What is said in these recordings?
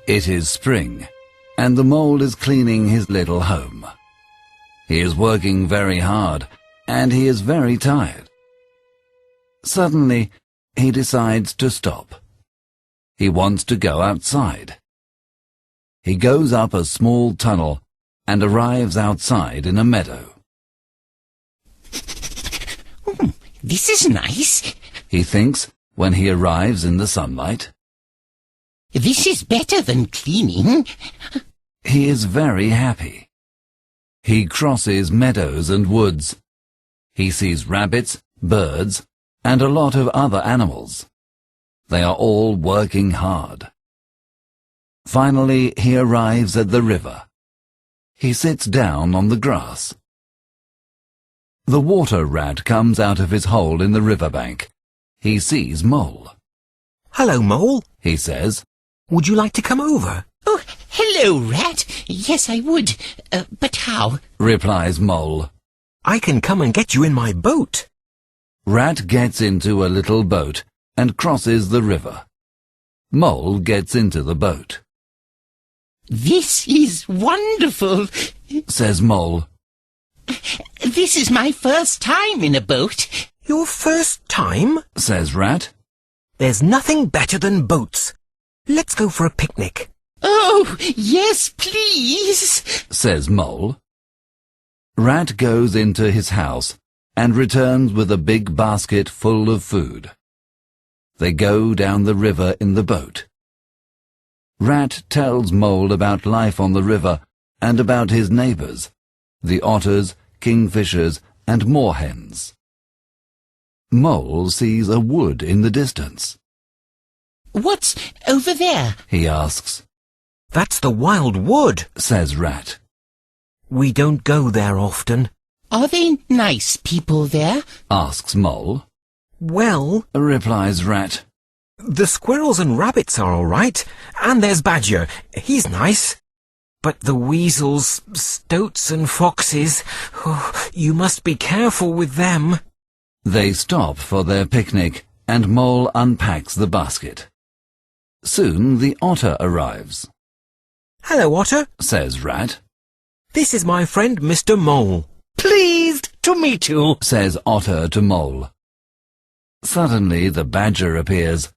It is spring, and the mole is cleaning his little home. He is working very hard, and he is very tired. Suddenly, he decides to stop. He wants to go outside. He goes up a small tunnel and arrives outside in a meadow. This is nice, he thinks when he arrives in the sunlight. This is better than cleaning. He is very happy. He crosses meadows and woods. He sees rabbits, birds, and a lot of other animals. They are all working hard. Finally, he arrives at the river. He sits down on the grass. The water rat comes out of his hole in the riverbank. He sees Mole. "Hello, Mole," he says. "Would you like to come over?" Oh, hello, Rat. Yes, I would. But how? Replies Mole. "I can come and get you in my boat." Rat gets into a little boat and crosses the river. Mole gets into the boat. This is wonderful, says Mole. This is my first time in a boat. "Your first time?" says Rat. "There's nothing better than boats. Let's go for a picnic." Oh, yes, please, says Mole. Rat goes into his house and returns with a big basket full of food. They go down the river in the boat. Rat tells Mole about life on the river and about his neighbours, the otters, kingfishers, and moorhens. Mole sees a wood in the distance. What's over there? He asks. "That's the wild wood," says Rat. "We don't go there often." Are they nice people there? Asks Mole. "Well," replies Rat, "the squirrels and rabbits are all right, and there's Badger. He's nice. But the weasels, stoats and foxes, you must be careful with them." They stop for their picnic, and Mole unpacks the basket. Soon the otter arrives. "Hello, Otter," says Rat. "This is my friend Mr. Mole." Pleased to meet you, says Otter to Mole. Suddenly the badger appears,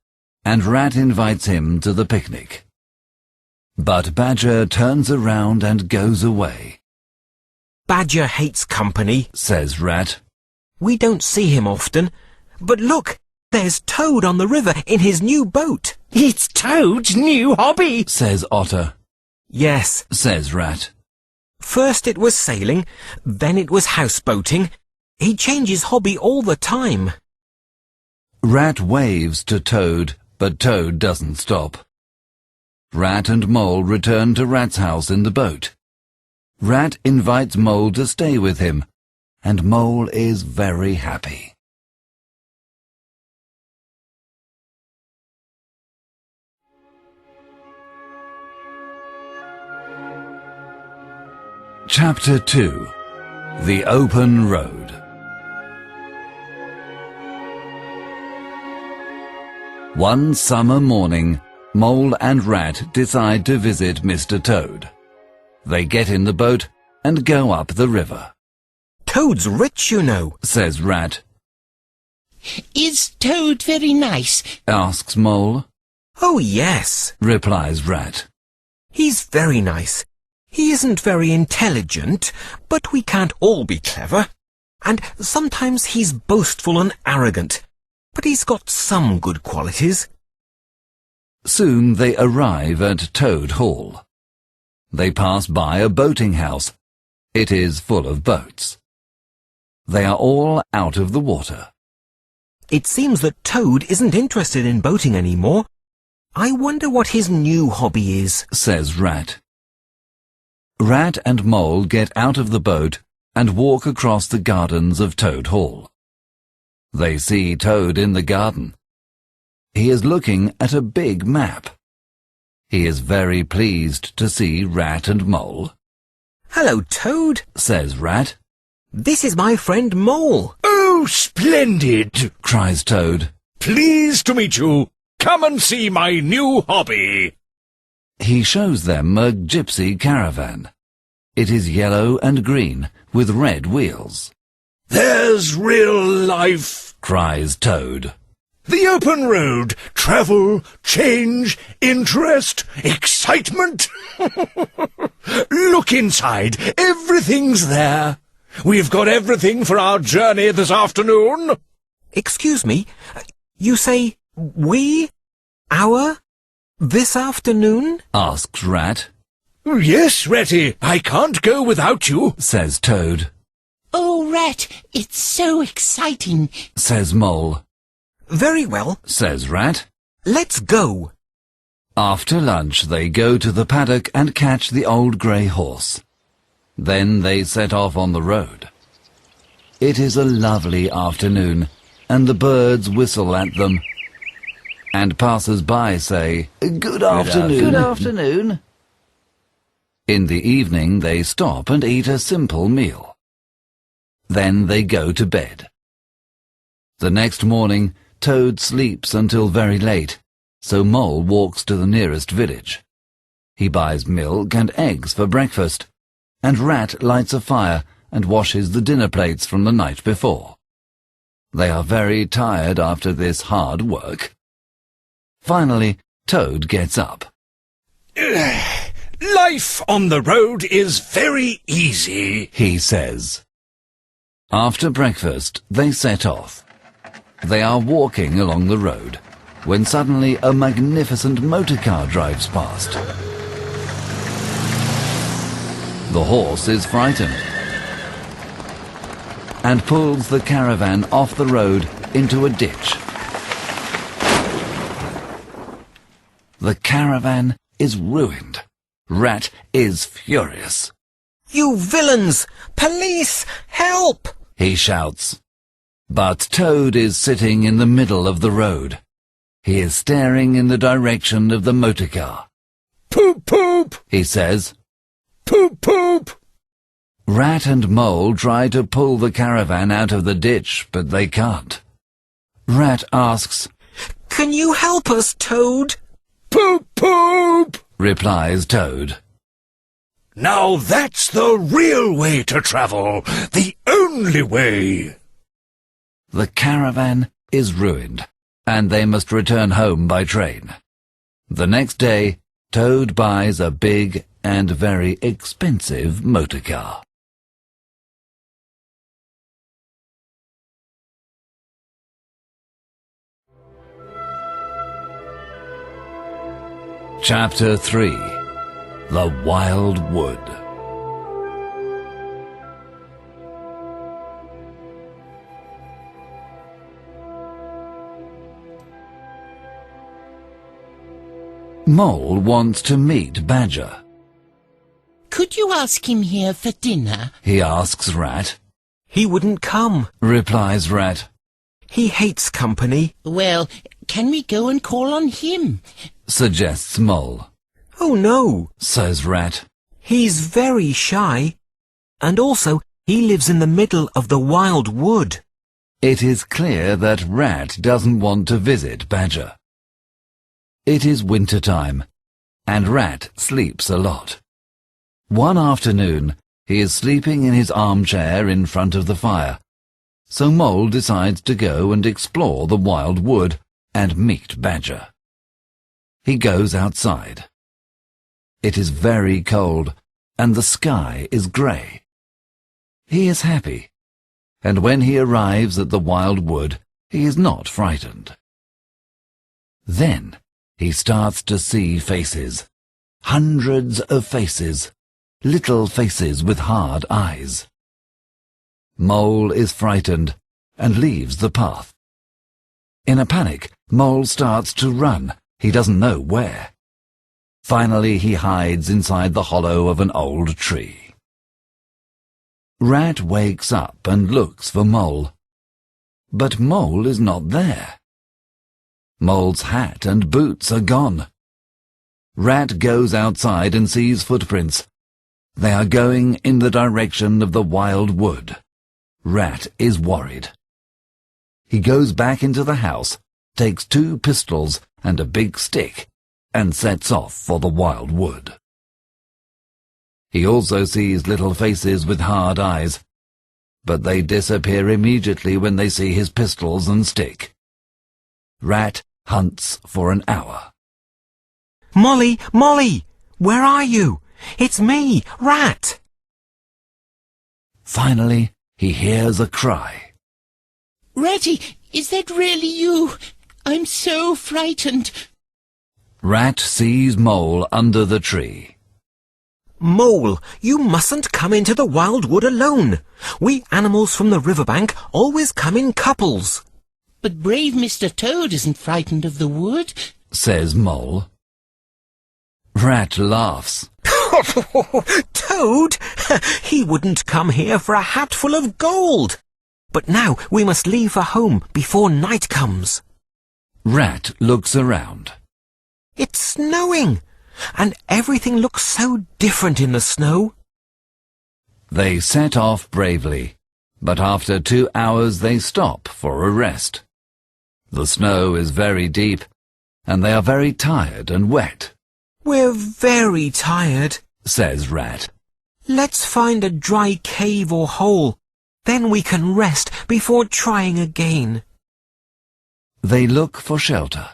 and Rat invites him to the picnic. But Badger turns around and goes away. "Badger hates company," says Rat. "We don't see him often. But look, there's Toad on the river in his new boat." It's Toad's new hobby, says Otter. "Yes," says Rat. "First it was sailing, then it was houseboating. He changes hobby all the time." Rat waves to Toad, but Toad doesn't stop. Rat and Mole return to Rat's house in the boat. Rat invites Mole to stay with him, and Mole is very happy. Chapter 2. The Open Road. One summer morning, Mole and Rat decide to visit Mr. Toad. They get in the boat and go up the river. "Toad's rich, you know," says Rat. Is Toad very nice? Asks Mole. "Oh, yes," Replies Rat. "He's very nice. He isn't very intelligent, but we can't all be clever. And sometimes he's boastful and arrogant, but he's got some good qualities." Soon they arrive at Toad Hall. They pass by a boating house. It is full of boats. They are all out of the water. "It seems that Toad isn't interested in boating anymore. I wonder what his new hobby is," says Rat. Rat and Mole get out of the boat and walk across the gardens of Toad Hall. They see Toad in the garden. He is looking at a big map. He is very pleased to see Rat and Mole. "Hello, Toad," says Rat. "This is my friend Mole." "Oh, splendid!" cries Toad. "Pleased to meet you. Come and see my new hobby." He shows them a gypsy caravan. It is yellow and green with red wheels. There's real life, Cries Toad. the open road, travel, change, interest, excitement. Look inside, everything's there. We've got everything for our journey this afternoon. Excuse me, you say we? Our? This afternoon? Asks Rat. Yes, Ratty, I can't go without you. Says Toad. Oh, Rat, it's so exciting. Says Mole. Very well, Says Rat. let's go. After lunch they go to the paddock and catch the old grey horse. Then they set off on the road. It is a lovely afternoon, and the birds whistle at them. And passers-by say, Good afternoon. Good afternoon. In the evening they stop and eat a simple meal. Then they go to bed. The next morning Toad sleeps until very late, so Mole walks to the nearest village. He buys milk and eggs for breakfast, and Rat lights a fire and washes the dinner plates from the night before. They are very tired after this hard work. Finally, Toad gets up. Life on the road is very easy, He says. After breakfast, they set off. They are walking along the road, when suddenly a magnificent motor car drives past. The horse is frightened and pulls the caravan off the road into a ditch. The caravan is ruined. Rat is furious. You villains! Police! Help! He shouts. But Toad is sitting in the middle of the road. He is staring in the direction of the motor car. Poop, poop, He says. poop, poop. Rat and Mole try to pull the caravan out of the ditch, but they can't. Rat asks, Can you help us, Toad? Poop, poop. replies Toad. Now that's the real way to travel, the only way. The caravan is ruined, and they must return home by train. The next day, Toad buys a big and very expensive motor car. Chapter 3. The Wild Wood. Mole wants to meet Badger. Could you ask him here for dinner? He asks Rat. He wouldn't come. Replies Rat. He hates company. Well, can we go and call on him? Suggests Mole. Oh no, Says Rat. he's very shy. And also, he lives in the middle of the wild wood. It is clear that Rat doesn't want to visit Badger. It is winter time, and Rat sleeps a lot. One afternoon, he is sleeping in his armchair in front of the fire, so Mole decides to go and explore the wild wood and meet Badger. He goes outside. It is very cold, and the sky is grey. He is happy, and when he arrives at the wild wood, he is not frightened. Then he starts to see faces, hundreds of faces, little faces with hard eyes. Mole is frightened and leaves the path. In a panic, Mole starts to run. He doesn't know where. Finally, he hides inside the hollow of an old tree. Rat wakes up and looks for Mole. But Mole is not there. Mole's hat and boots are gone. Rat goes outside and sees footprints. They are going in the direction of the wild wood. Rat is worried. He goes back into the house, takes 2 pistols and a big stick, and sets off for the wild wood. He also sees little faces with hard eyes, but they disappear immediately when they see his pistols and stick. Rat hunts for an hour. Molly, Molly, where are you? It's me, Rat. Finally, he hears a cry. Ratty, is that really you? I'm so frightened. Rat sees Mole under the tree. Mole, you mustn't come into the wild wood alone. We animals from the riverbank always come in couples. But brave Mr. Toad isn't frightened of the wood, says Mole. Rat laughs. Toad? He wouldn't come here for a hatful of gold. But now we must leave for home before night comes. Rat looks around. It's snowing, and everything looks so different in the snow. They set off bravely, but after 2 hours they stop for a rest. The snow is very deep, and they are very tired and wet. We're very tired, says Rat. Let's find a dry cave or hole. Then we can rest before trying again. They look for shelter.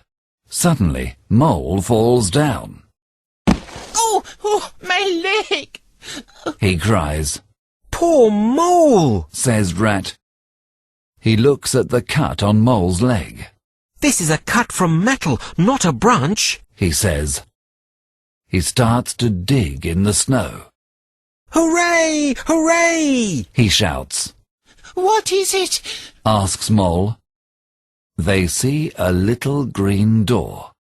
Suddenly, Mole falls down. Oh, my leg! He cries. Poor Mole, says Rat. He looks at the cut on Mole's leg. This is a cut from metal, not a branch, he says. He starts to dig in the snow. Hooray! Hooray! He shouts. What is it? Asks Mole. They see a little green door.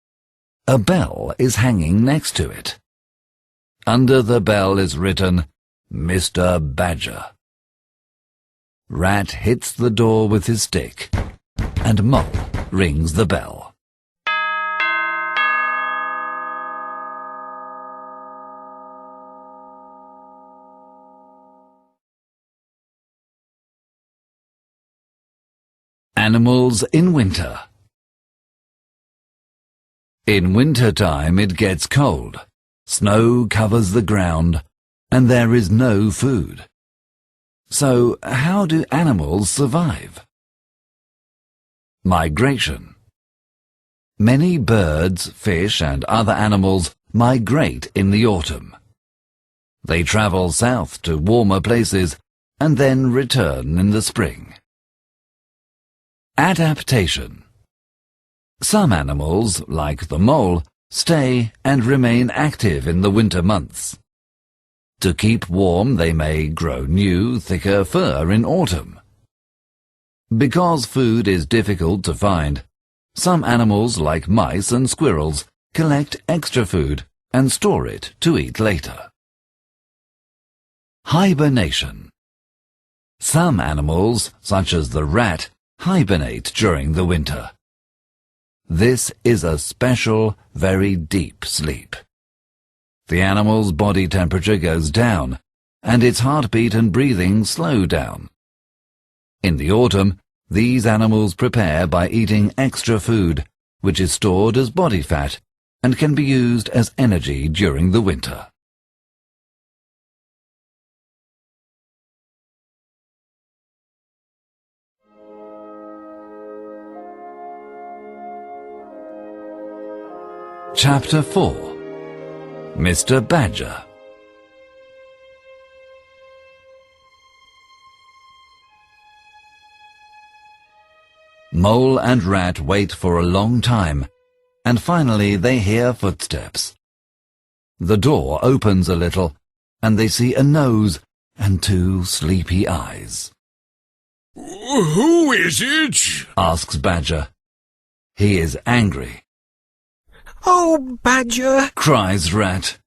A bell is hanging next to it. Under the bell is written, Mr. Badger. Rat hits the door with his stick, and Mole rings the bell. Animals in winter. In winter time it gets cold, snow covers the ground, and there is no food. So how do animals survive? Migration. Many birds, fish, and other animals migrate in the autumn. They travel south to warmer places and then return in the spring. Adaptation. Some animals, like the mole, stay and remain active in the winter months. To keep warm, they may grow new, thicker fur in autumn. Because food is difficult to find, some animals, like mice and squirrels, collect extra food and store it to eat later. Hibernation. Some animals, such as the rat, hibernate during the winter. This is a special, very deep sleep. The animal's body temperature goes down, and its heartbeat and breathing slow down. In the autumn, these animals prepare by eating extra food, which is stored as body fat and can be used as energy during the winter. Chapter 4. Mr. Badger. Mole and Rat wait for a long time, and finally they hear footsteps. The door opens a little, and they see a nose and 2 sleepy eyes. Who is it? Asks Badger. He is angry. Oh, Badger, Cries Rat.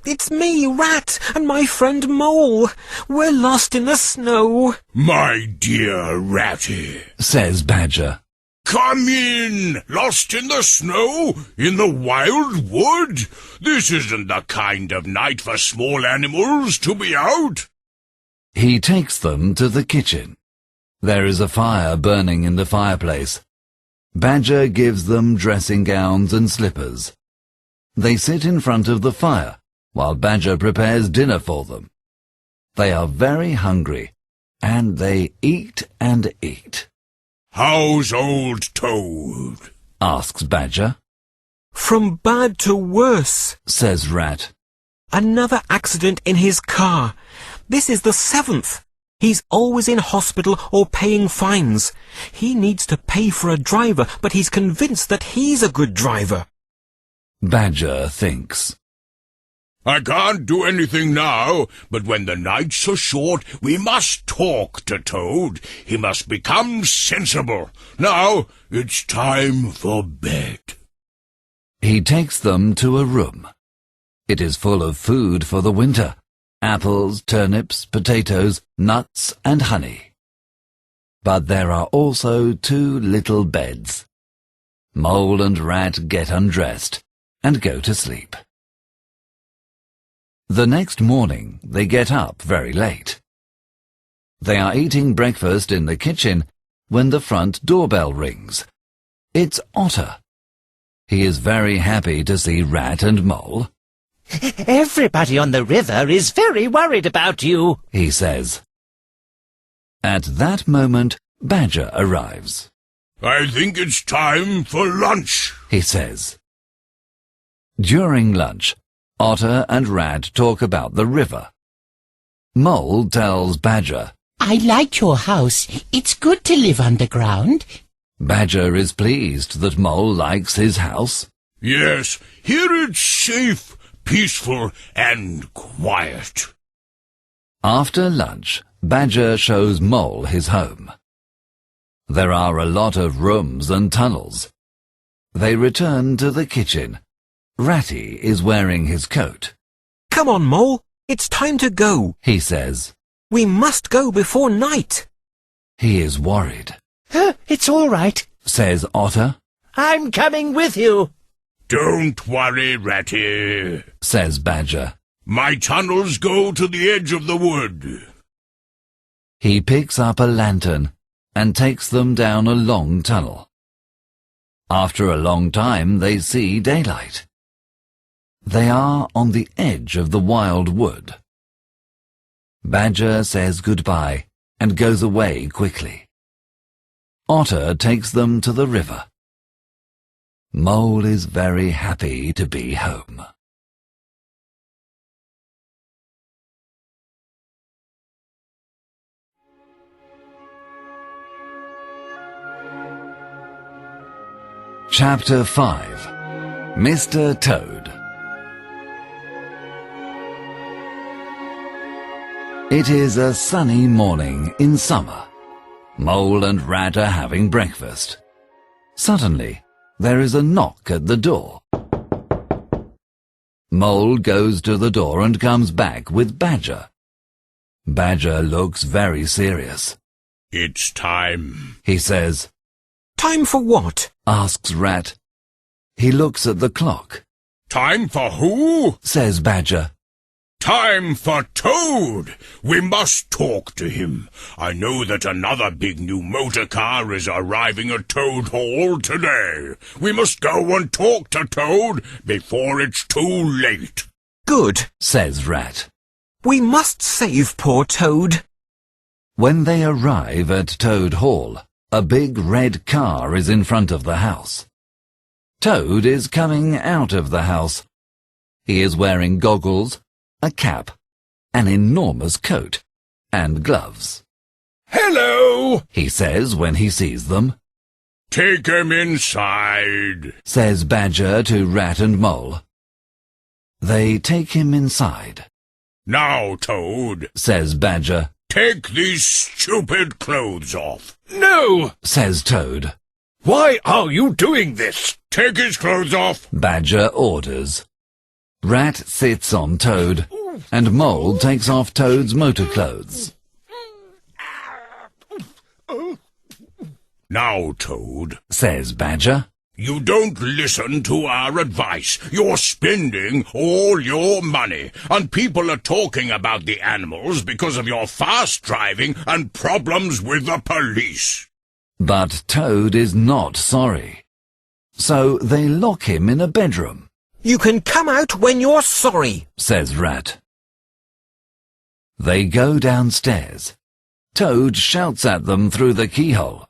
it's me, Rat, and my friend Mole. We're lost in the snow. My dear Ratty, Says Badger. come in! Lost in the snow? In the wild wood? This isn't the kind of night for small animals to be out. He takes them to the kitchen. There is a fire burning in the fireplace. Badger gives them dressing gowns and slippers. They sit in front of the fire while Badger prepares dinner for them. They are very hungry, and they eat and eat. "How's old Toad?" asks Badger. From bad to worse, Says Rat. another accident in his car. This is the 7th. He's always in hospital or paying fines. He needs to pay for a driver, but he's convinced that he's a good driver. Badger thinks. "I can't do anything now, but when the nights are short, we must talk to Toad. He must become sensible. Now it's time for bed." He takes them to a room. It is full of food for the winter. Apples, turnips, potatoes, nuts, and honey. But there are also 2 little beds. Mole and Rat get undressed and go to sleep. The next morning they get up very late. They are eating breakfast in the kitchen when the front doorbell rings. It's Otter. He is very happy to see Rat and Mole. Everybody on the river is very worried about you, he says. At that moment, Badger arrives. "I think it's time for lunch," he says. During lunch, Otter and Rat talk about the river. Mole tells Badger. I like your house. It's good to live underground. Badger is pleased that Mole likes his house. "Yes, here it's safe, peaceful, and quiet." After lunch, Badger shows Mole his home. There are a lot of rooms and tunnels. They return to the kitchen. Ratty is wearing his coat. Come on, Mole. It's time to go. He says. We must go before night. He is worried. It's all right. Says Otter. I'm coming with you. "Don't worry, Ratty," says Badger. "My tunnels go to the edge of the wood." He picks up a lantern and takes them down a long tunnel. After a long time they see daylight. They are on the edge of the wild wood. Badger says goodbye and goes away quickly. Otter takes them to the river. Mole is very happy to be home. Chapter 5. Mr. Toad. It is a sunny morning in summer. Mole and Rat are having breakfast. Suddenly, there is a knock at the door. Mole goes to the door and comes back with Badger. Badger looks very serious. "It's time," he says. Time for what? Asks Rat. He looks at the clock. "Time for who?" Says Badger. "Time for Toad! We must talk to him. I know that another big new motor car is arriving at Toad Hall today. We must go and talk to Toad before it's too late." Good, says Rat. We must save poor Toad. When they arrive at Toad Hall, a big red car is in front of the house. Toad is coming out of the house. He is wearing goggles, a cap, an enormous coat, and gloves. "Hello," he says when he sees them. "Take him inside," says Badger to Rat and Mole. They take him inside. "Now, Toad," says Badger. "take these stupid clothes off." No! Says Toad. Why are you doing this? "Take his clothes off." Badger orders. Rat sits on Toad, and Mole takes off Toad's motor clothes. "Now, Toad," says Badger. "you don't listen to our advice. You're spending all your money, and people are talking about the animals because of your fast driving and problems with the police." But Toad is not sorry. So they lock him in a bedroom. You can come out when you're sorry, says Rat. They go downstairs. Toad shouts at them through the keyhole.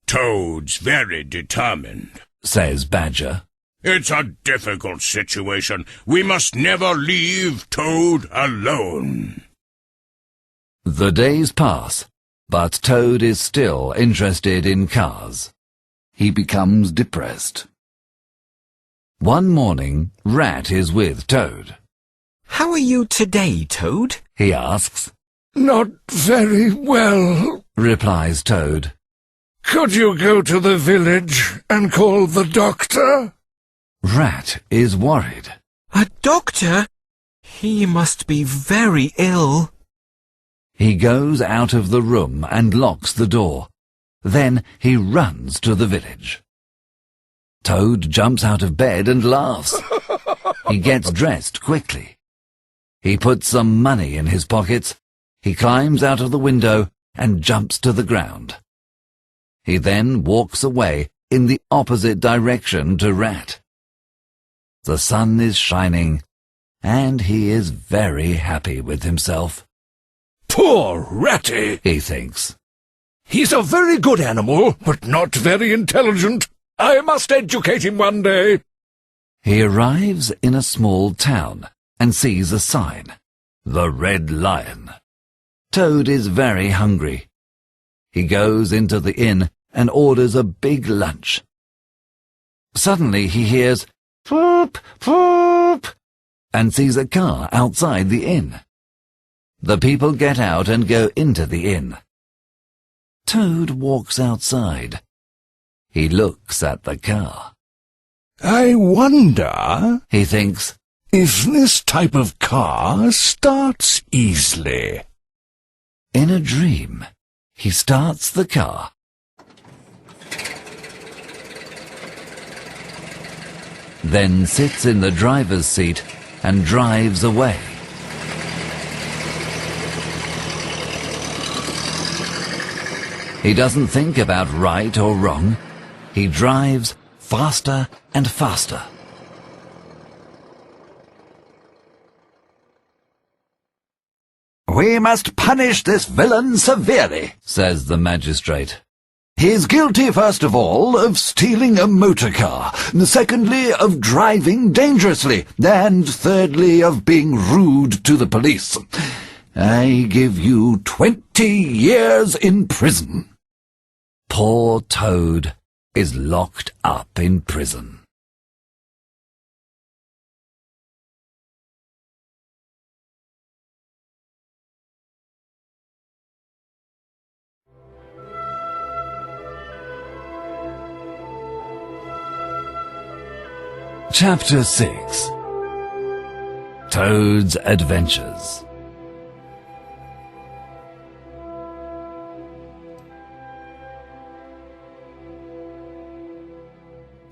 Toad's very determined, says Badger. It's a difficult situation. We must never leave Toad alone. The days pass, but Toad is still interested in cars. He becomes depressed. One morning, Rat is with Toad. How are you today, Toad? He asks. Not very well. Replies Toad. Could you go to the village and call the doctor? Rat is worried. A doctor? He must be very ill. He goes out of the room and locks the door. Then he runs to the village. Toad jumps out of bed and laughs. He gets dressed quickly. He puts some money in his pockets. He climbs out of the window and jumps to the ground. He then walks away in the opposite direction to Rat. The sun is shining, and he is very happy with himself. Poor Ratty, He thinks. He's a very good animal, but not very intelligent. I must educate him one day. He arrives in a small town and sees a sign, The Red Lion. Toad is very hungry. He goes into the inn and orders a big lunch. Suddenly he hears "Poop, poop," and sees a car outside the inn. The people get out and go into the inn. Toad walks outside. He looks at the car. I wonder, He thinks, if this type of car starts easily. in a dream, he starts the car. Then sits in the driver's seat and drives away. He doesn't think about right or wrong. He drives faster and faster. "We must punish this villain severely," says the magistrate. "He is guilty, first of all, of stealing a motor car, secondly, of driving dangerously, and thirdly, of being rude to the police. I give you 20 years in prison." Poor Toad is locked up in prison. Chapter 6. Toad's Adventures.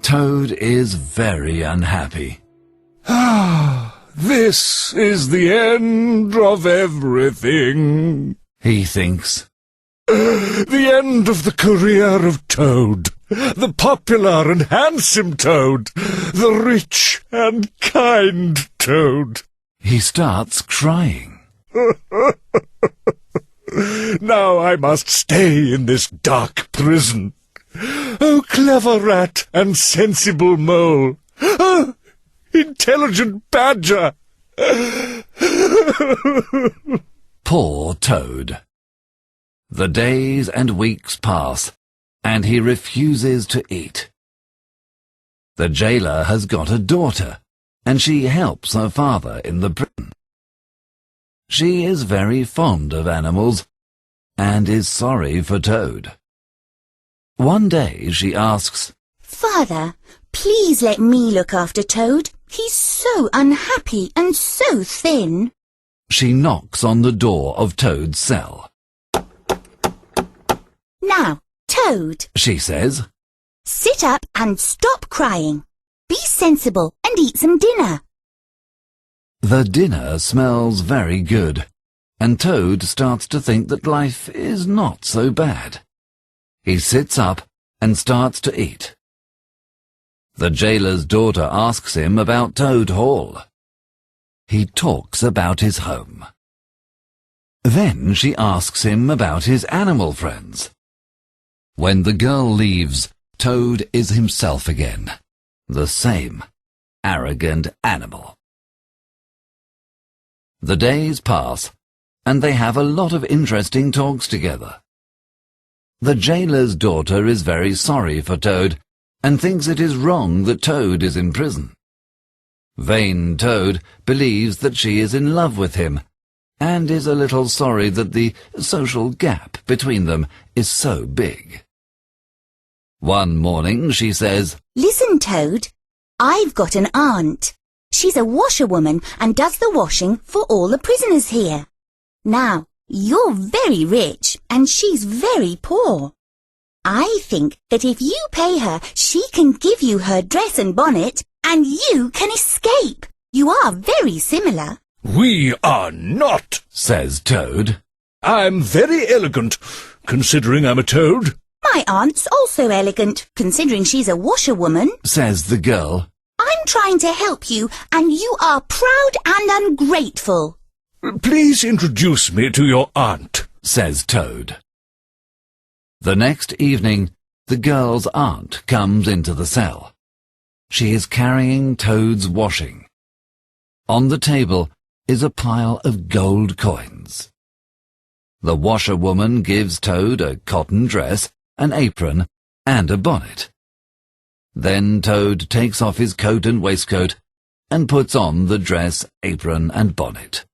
Toad is very unhappy. This is the end of everything. He thinks, The end of the career of Toad. The popular and handsome Toad. The rich and kind Toad. he starts crying. Now I must stay in this dark prison. Oh, clever rat and sensible mole. Oh, intelligent badger. Poor Toad. The days and weeks pass, and he refuses to eat. The jailer has got a daughter, and she helps her father in the prison. She is very fond of animals, and is sorry for Toad. One day she asks, "Father, please let me look after Toad. He's so unhappy and so thin." She knocks on the door of Toad's cell. "Now, Toad, She says, sit up and stop crying. Be sensible and eat some dinner." the dinner smells very good, and Toad starts to think that life is not so bad. He sits up and starts to eat. The jailer's daughter asks him about Toad Hall. He talks about his home. Then she asks him about his animal friends. When the girl leaves, Toad is himself again, the same arrogant animal. The days pass, and they have a lot of interesting talks together. The jailer's daughter is very sorry for Toad and thinks it is wrong that Toad is in prison. Vain Toad believes that she is in love with him and is a little sorry that the social gap between them is so big. One morning she says, Listen, Toad, I've got an aunt. She's a washerwoman and does the washing for all the prisoners here. Now, you're very rich and she's very poor. I think that if you pay her, she can give you her dress and bonnet and you can escape. You are very similar. We are not, says Toad. I'm very elegant, considering I'm a toad. My aunt's also elegant, considering she's a washerwoman, says the girl. I'm trying to help you, and you are proud and ungrateful. Please introduce me to your aunt, says Toad. The next evening, the girl's aunt comes into the cell. She is carrying Toad's washing. On the table is a pile of gold coins. The washerwoman gives Toad a cotton dress, an apron, and a bonnet. Then Toad takes off his coat and waistcoat and puts on the dress, apron, and bonnet.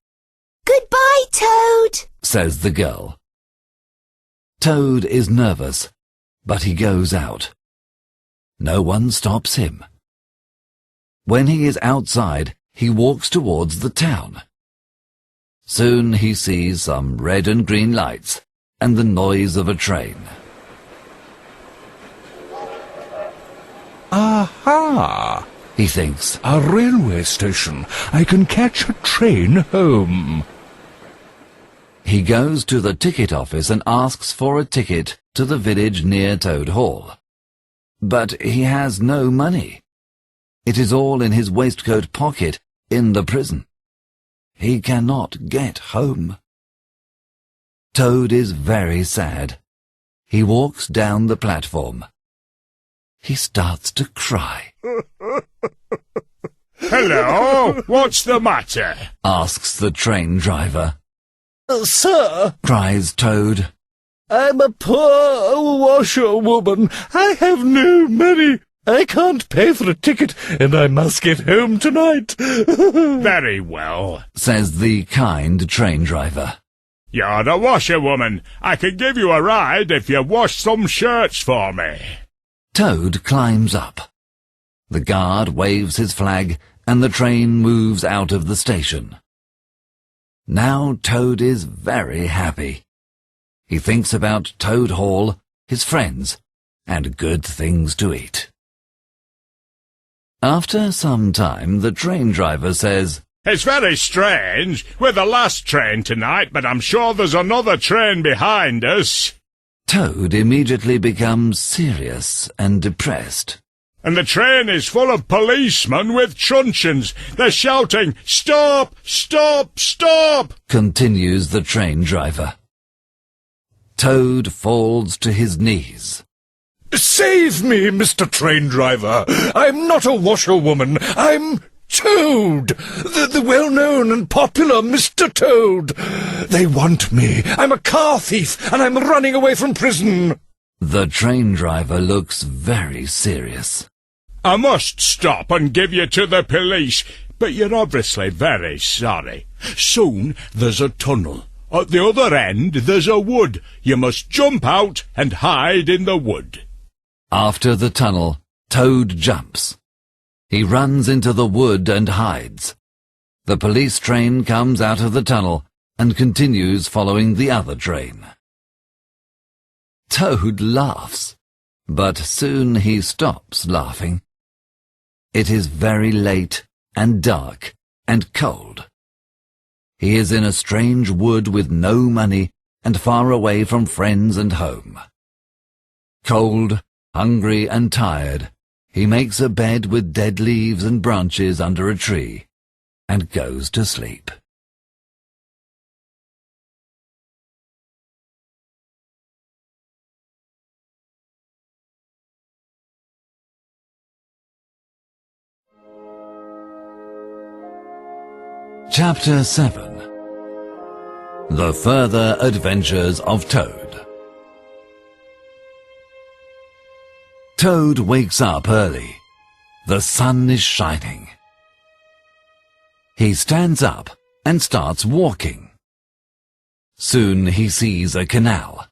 Goodbye, Toad, says the girl. Toad is nervous, but he goes out. No one stops him. When he is outside, he walks towards the town. Soon he sees some red and green lights and the noise of a train. Aha! He thinks. A railway station. I can catch a train home. He goes to the ticket office and asks for a ticket to the village near Toad Hall. But he has no money. It is all in his waistcoat pocket in the prison. He cannot get home. Toad is very sad. He walks down the platform. He starts to cry. Hello, what's the matter? Asks the train driver. Sir, Cries Toad. I'm a poor washerwoman. I have no money. I can't pay for a ticket, and I must get home tonight. Very well, Says the kind train driver. you're the washerwoman. I can give you a ride if you wash some shirts for me. Toad climbs up. The guard waves his flag, and the train moves out of the station. Now Toad is very happy. He thinks about Toad Hall, his friends, and good things to eat. After some time, the train driver says, It's very strange. We're the last train tonight, but I'm sure there's another train behind us. Toad immediately becomes serious and depressed. And the train is full of policemen with truncheons. They're shouting, Stop! Stop! Stop! Continues the train driver. Toad falls to his knees. Save me, Mr. Train Driver. I'm not a washerwoman. I'm Toad, the well-known and popular Mr. Toad. They want me. I'm a car thief, and I'm running away from prison. The train driver looks very serious. I must stop and give you to the police, but you're obviously very sorry. Soon there's a tunnel. At the other end there's a wood. You must jump out and hide in the wood. After the tunnel, Toad jumps. He runs into the wood and hides. The police train comes out of the tunnel and continues following the other train. Toad laughs, but soon he stops laughing. It is very late and dark and cold. He is in a strange wood with no money and far away from friends and home. Cold, hungry and tired, He makes a bed with dead leaves and branches under a tree and goes to sleep. Chapter 7. The Further Adventures of Toad. Toad wakes up early. The sun is shining. He stands up and starts walking. Soon he sees a canal.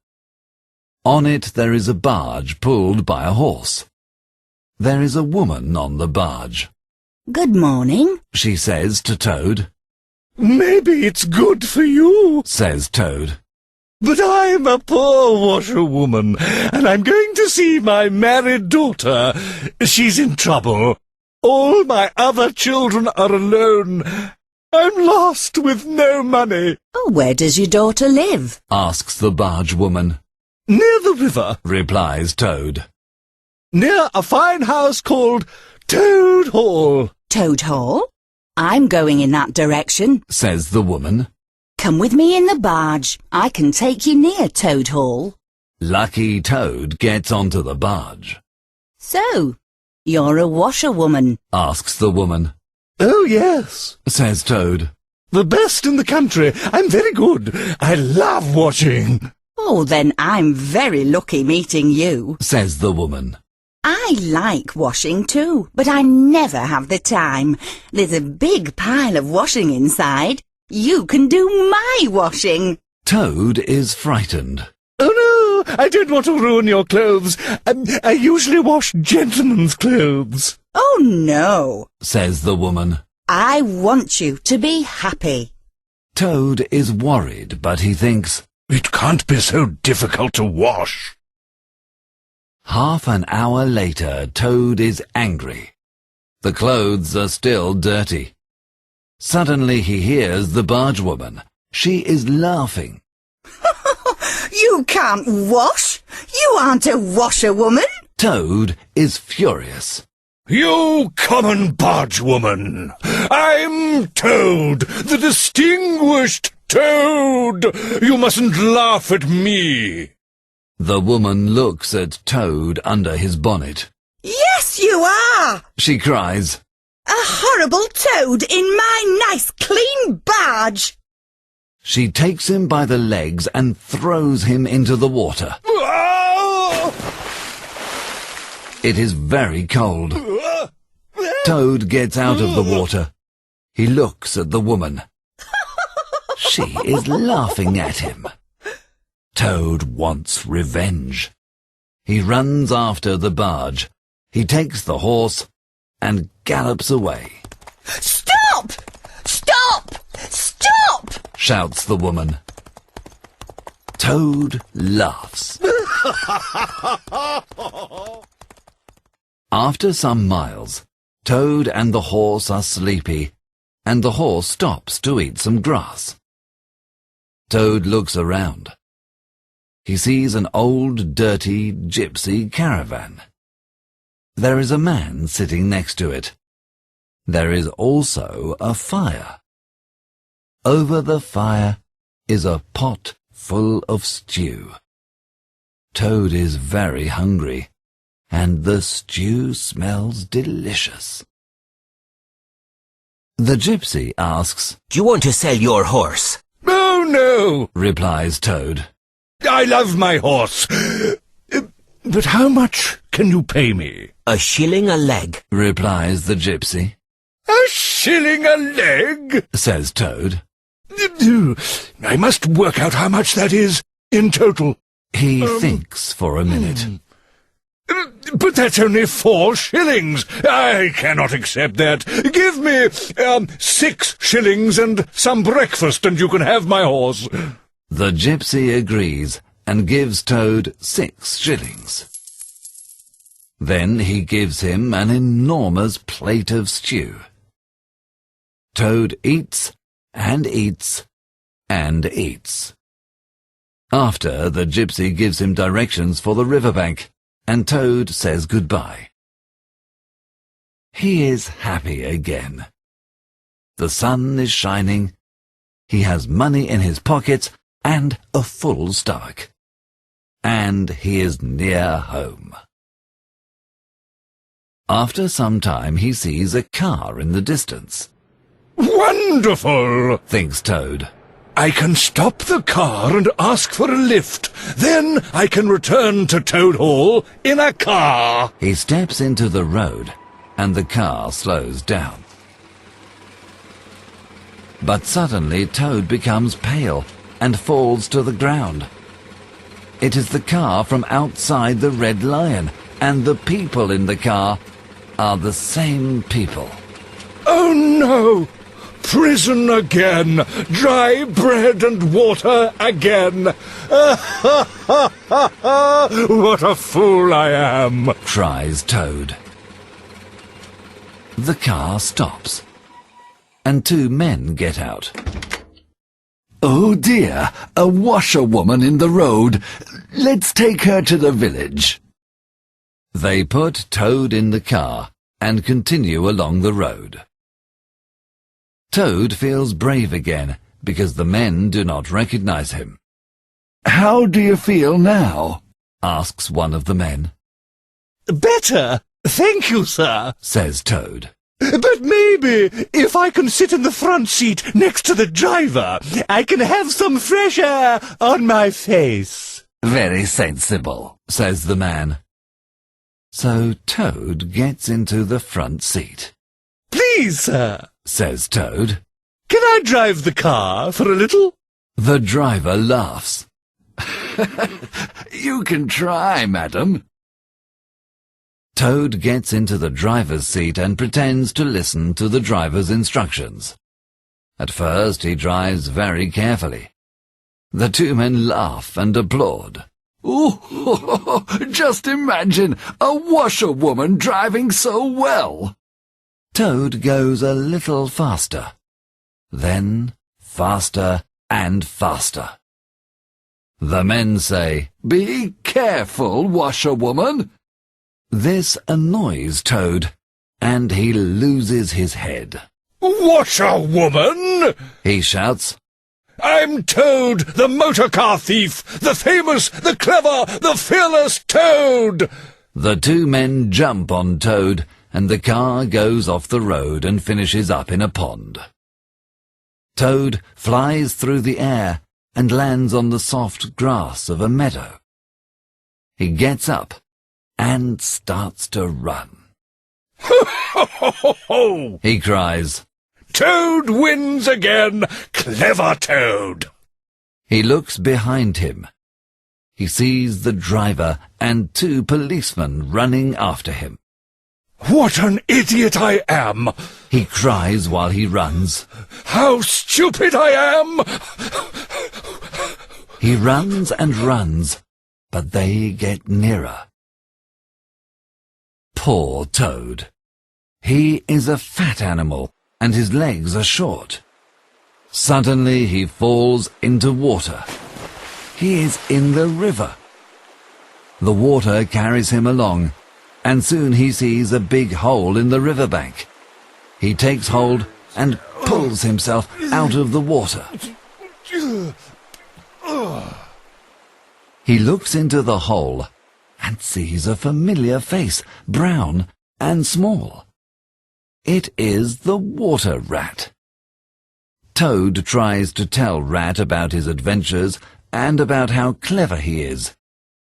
On it there is a barge pulled by a horse. There is a woman on the barge. Good morning. She says to Toad. Maybe it's good for you, Says Toad. but I'm a poor washerwoman, and I'm going to see my married daughter. She's in trouble. All my other children are alone. I'm lost with no money. Oh, where does your daughter live? Asks the barge woman. Near the river, Replies Toad. near a fine house called Toad Hall. Toad Hall? I'm going in that direction. Says the woman. Come with me in the barge. I can take you near Toad Hall. Lucky Toad gets onto the barge. So, you're a washerwoman. Asks the woman. Oh, yes, Says Toad. the best in the country. I'm very good. I love washing. Oh, then I'm very lucky meeting you. Says the woman. I like washing too, but I never have the time. There's a big pile of washing inside. You can do my washing. Toad is frightened. Oh, no, I don't want to ruin your clothes. I usually wash gentlemen's clothes. Oh, no. Says the woman. I want you to be happy. Toad is worried, but he thinks, It can't be so difficult to wash. Half an hour later, Toad is angry. The clothes are still dirty. Suddenly he hears the barge woman. She is laughing. You can't wash. You aren't a washerwoman. Toad is furious. You common barge woman! I'm Toad, the distinguished Toad! You mustn't laugh at me! The woman looks at Toad under his bonnet. Yes, you are. She cries. A horrible toad in my nice clean barge. She takes him by the legs and throws him into the water. It is very cold. Toad gets out of the water. He looks at the woman. She is laughing at him. Toad wants revenge. He runs after the barge. He takes the horse and gallops away. Stop! Stop! Stop! Shouts the woman. Toad laughs. After some miles, Toad and the horse are sleepy, and the horse stops to eat some grass. Toad looks around. He sees an old, dirty gypsy caravan. There is a man sitting next to it. There is also a fire. Over the fire is a pot full of stew. Toad is very hungry, and the stew smells delicious. The gypsy asks, Do you want to sell your horse? Oh, no, replies Toad. I love my horse. But how much can you pay me? A shilling a leg. Replies the gypsy. A shilling a leg? Says Toad. I must work out how much that is in total. He thinks for a minute. But that's only 4 shillings. I cannot accept that. Give me 6 shillings and some breakfast, and you can have my horse. The gypsy agrees and gives Toad 6 shillings. Then he gives him an enormous plate of stew. Toad eats and eats and eats. After, the gypsy gives him directions for the riverbank, and Toad says goodbye. he is happy again. The sun is shining, he has money in his pockets and a full stomach. And he is near home. After some time he sees a car in the distance. Wonderful, thinks Toad. I can stop the car and ask for a lift. Then I can return to Toad Hall in a car. He steps into the road and the car slows down. But suddenly Toad becomes pale and falls to the ground. It is the car from outside the Red Lion, and the people in the car are the same people. Oh no! Prison again! Dry bread and water again! What a fool I am! Cries Toad. The car stops, and two men get out. Oh dear, a washerwoman in the road. Let's take her to the village. They put Toad in the car and continue along the road. Toad feels brave again because the men do not recognize him. How do you feel now? Asks one of the men. Better, thank you, sir, says Toad. But maybe, if I can sit in the front seat next to the driver, I can have some fresh air on my face. Very sensible, says the man. So Toad gets into the front seat. Please, sir, says Toad. Can I drive the car for a little? The driver laughs. You can try, madam. Toad gets into the driver's seat and pretends to listen to the driver's instructions. At first he drives very carefully. The two men laugh and applaud. Oh, just imagine a washerwoman driving so well. Toad goes a little faster, then faster and faster. The men say, Be careful, washerwoman. This annoys Toad, and he loses his head. Washerwoman! He shouts. I'm Toad, the motorcar thief, the famous, the clever, the fearless Toad! The two men jump on Toad, and the car goes off the road and finishes up in a pond. Toad flies through the air and lands on the soft grass of a meadow. He gets up and starts to run. Ho, ho, ho, ho, ho! He cries. Toad wins again! Clever Toad! He looks behind him. He sees the driver and two policemen running after him. What an idiot I am! He cries while he runs. How stupid I am! He runs and runs, but they get nearer. Poor Toad. He is a fat animal, and his legs are short. Suddenly he falls into water. He is in the river. The water carries him along, and soon he sees a big hole in the riverbank. He takes hold and pulls himself out of the water. He looks into the hole and sees a familiar face, brown and small. It is the water rat. Toad tries to tell Rat about his adventures and about how clever he is,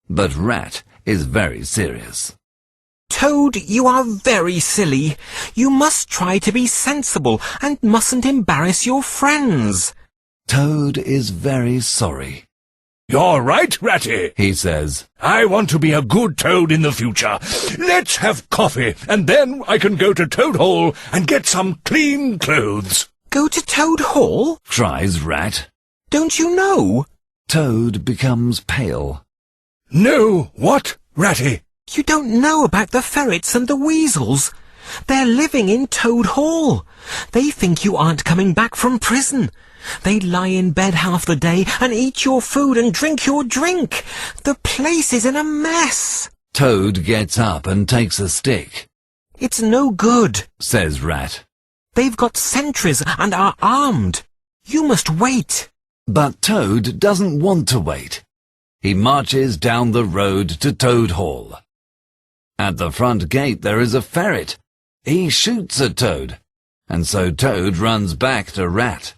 but Rat is very serious. Toad, you are very silly. You must try to be sensible and mustn't embarrass your friends. Toad is very sorry. You're right, Ratty, he says. I want to be a good Toad in the future. Let's have coffee, and then I can go to Toad Hall and get some clean clothes. Go to Toad Hall? Cries Rat. Don't you know? Toad becomes pale. No, what, Ratty? You don't know about the ferrets and the weasels. They're living in Toad Hall. They think you aren't coming back from prison. They lie in bed half the day and eat your food and drink your drink. The place is in a mess. Toad gets up and takes a stick. It's no good. says Rat. They've got sentries and are armed. You must wait. But Toad doesn't want to wait. He marches down the road to Toad Hall. At the front gate there is a ferret. He shoots at Toad, and so Toad runs back to Rat.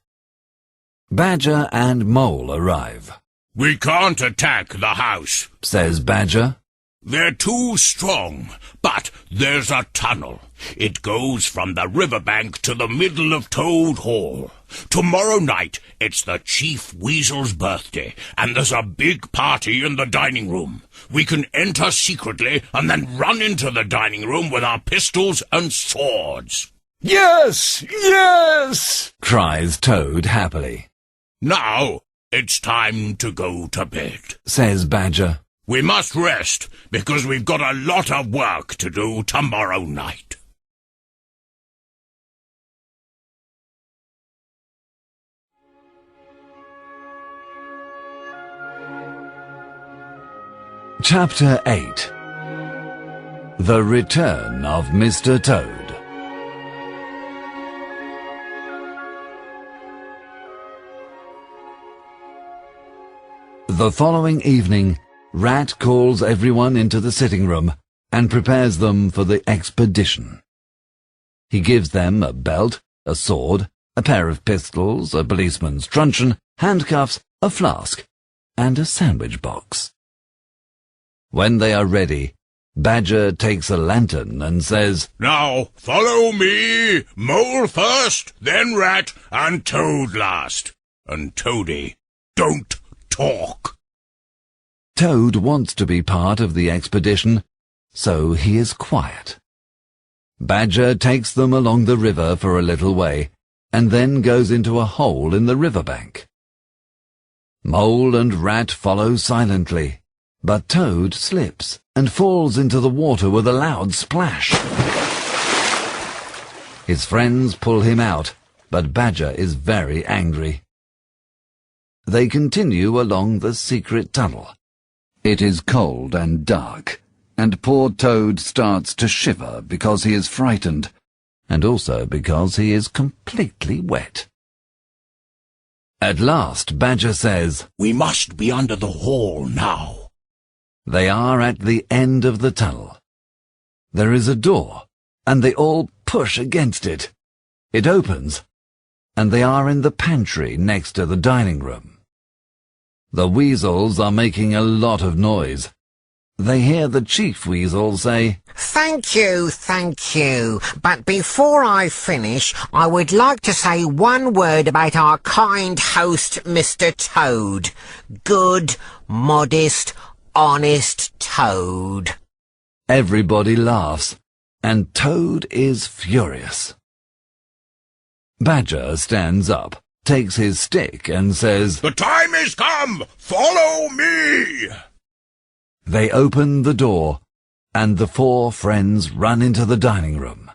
Badger and Mole arrive. We can't attack the house, Says Badger. They're too strong, but there's a tunnel. It goes from the riverbank to the middle of Toad Hall. Tomorrow night, it's the Chief Weasel's birthday, and there's a big party in the dining room. We can enter secretly and then run into the dining room with our pistols and swords. Yes, yes! Cries Toad happily. Now, it's time to go to bed, Says Badger. We must rest, because we've got a lot of work to do tomorrow night. Chapter 8. The Return of Mr. Toad. The following evening, Rat calls everyone into the sitting room and prepares them for the expedition. He gives them a belt, a sword, a pair of pistols, a policeman's truncheon, handcuffs, a flask, and a sandwich box. When they are ready, Badger takes a lantern and says, Now, follow me. Mole first, then Rat, and Toad last. And Toady, don't talk. Toad wants to be part of the expedition, so he is quiet. Badger takes them along the river for a little way, and then goes into a hole in the riverbank. Mole and Rat follow silently, but Toad slips and falls into the water with a loud splash. His friends pull him out, but Badger is very angry. They continue along the secret tunnel. It is cold and dark, and poor Toad starts to shiver because he is frightened, and also because he is completely wet. At last Badger says, We must be under the hall now. They are at the end of the tunnel. There is a door, and they all push against it. It opens, and they are in the pantry next to the dining room. The weasels are making a lot of noise. They hear the Chief Weasel say, Thank you. But before I finish, I would like to say one word about our kind host, Mr. Toad. Good, modest, honest Toad. Everybody laughs, and Toad is furious. Badger stands up, takes his stick, and says, The time is come! Follow me! They open the door, and the four friends run into the dining room.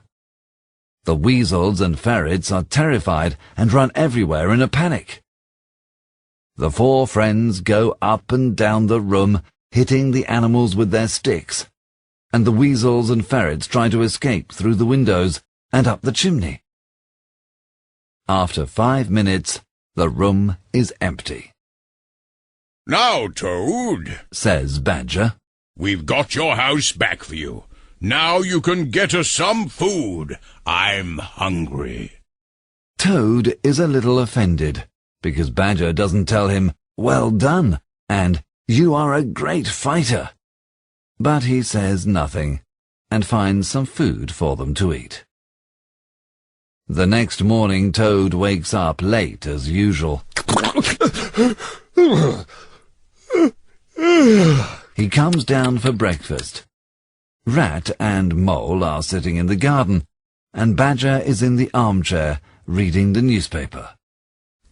The weasels and ferrets are terrified and run everywhere in a panic. The four friends go up and down the room, hitting the animals with their sticks, and the weasels and ferrets try to escape through the windows and up the chimney. After 5 minutes, the room is empty. Now, Toad, Says Badger, we've got your house back for you. Now you can get us some food. I'm hungry. Toad is a little offended, because Badger doesn't tell him, Well done, and You are a great fighter. But he says nothing, and finds some food for them to eat. The next morning Toad wakes up late as usual. He comes down for breakfast. Rat and Mole are sitting in the garden, and Badger is in the armchair reading the newspaper.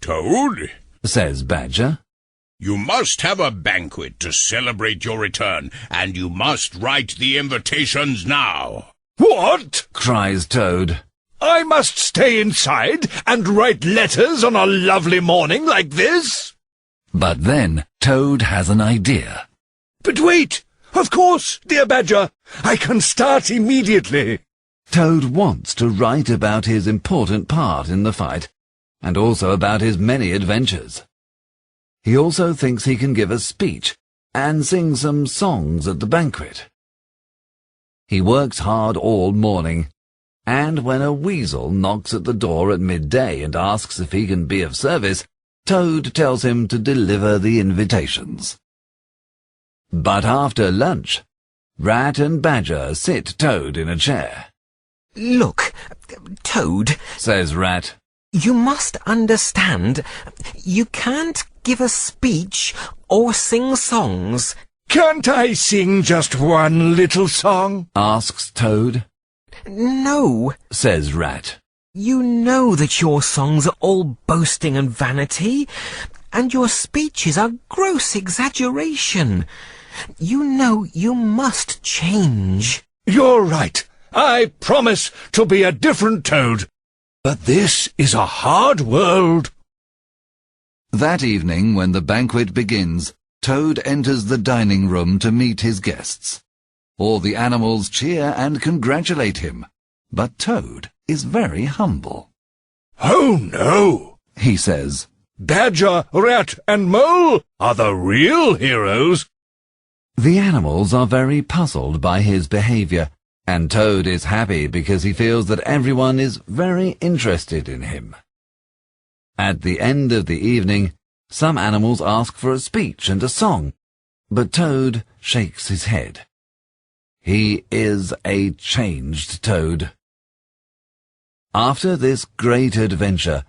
Toad, Says Badger, you must have a banquet to celebrate your return, and you must write the invitations now. What? Cries Toad. I must stay inside and write letters on a lovely morning like this? But then Toad has an idea. But wait! Of course, dear Badger! I can start immediately. Toad wants to write about his important part in the fight, and also about his many adventures. He also thinks he can give a speech and sing some songs at the banquet. He works hard all morning, and when a weasel knocks at the door at midday and asks if he can be of service, Toad tells him to deliver the invitations. But after lunch, Rat and Badger sit Toad in a chair. Look, Toad, Says Rat. you must understand, you can't give a speech or sing songs. Can't I sing just one little song? Asks Toad. No, Says Rat. you know that your songs are all boasting and vanity, and your speeches are gross exaggeration. You know you must change. You're right. I promise to be a different Toad. But this is a hard world. That evening, when the banquet begins, Toad enters the dining room to meet his guests. All the animals cheer and congratulate him, but Toad is very humble. Oh no, He says, Badger, Rat and Mole are the real heroes. the animals are very puzzled by his behavior, and Toad is happy because he feels that everyone is very interested in him. At the end of the evening, some animals ask for a speech and a song, but Toad shakes his head. He is a changed Toad. After this great adventure,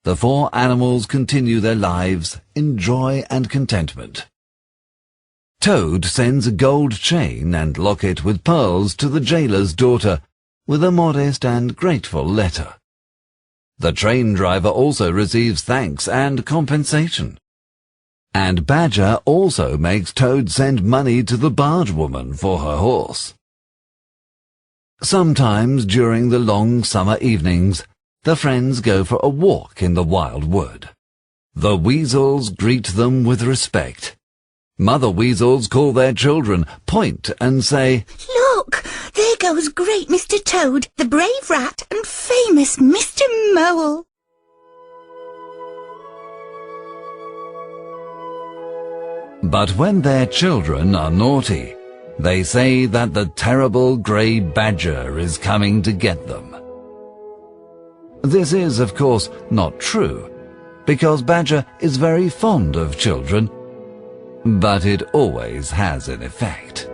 the 4 animals continue their lives in joy and contentment. Toad sends a gold chain and locket with pearls to the jailer's daughter, with a modest and grateful letter. The train driver also receives thanks and compensation. And Badger also makes Toad send money to the barge woman for her horse. Sometimes during the long summer evenings, the friends go for a walk in the wild wood. The weasels greet them with respect. Mother weasels call their children, point and say, Look, there goes great Mr. Toad, the brave rat, and famous Mr. Mole. But when their children are naughty, they say that the terrible grey badger is coming to get them. This is, of course, not true, because Badger is very fond of children, but it always has an effect.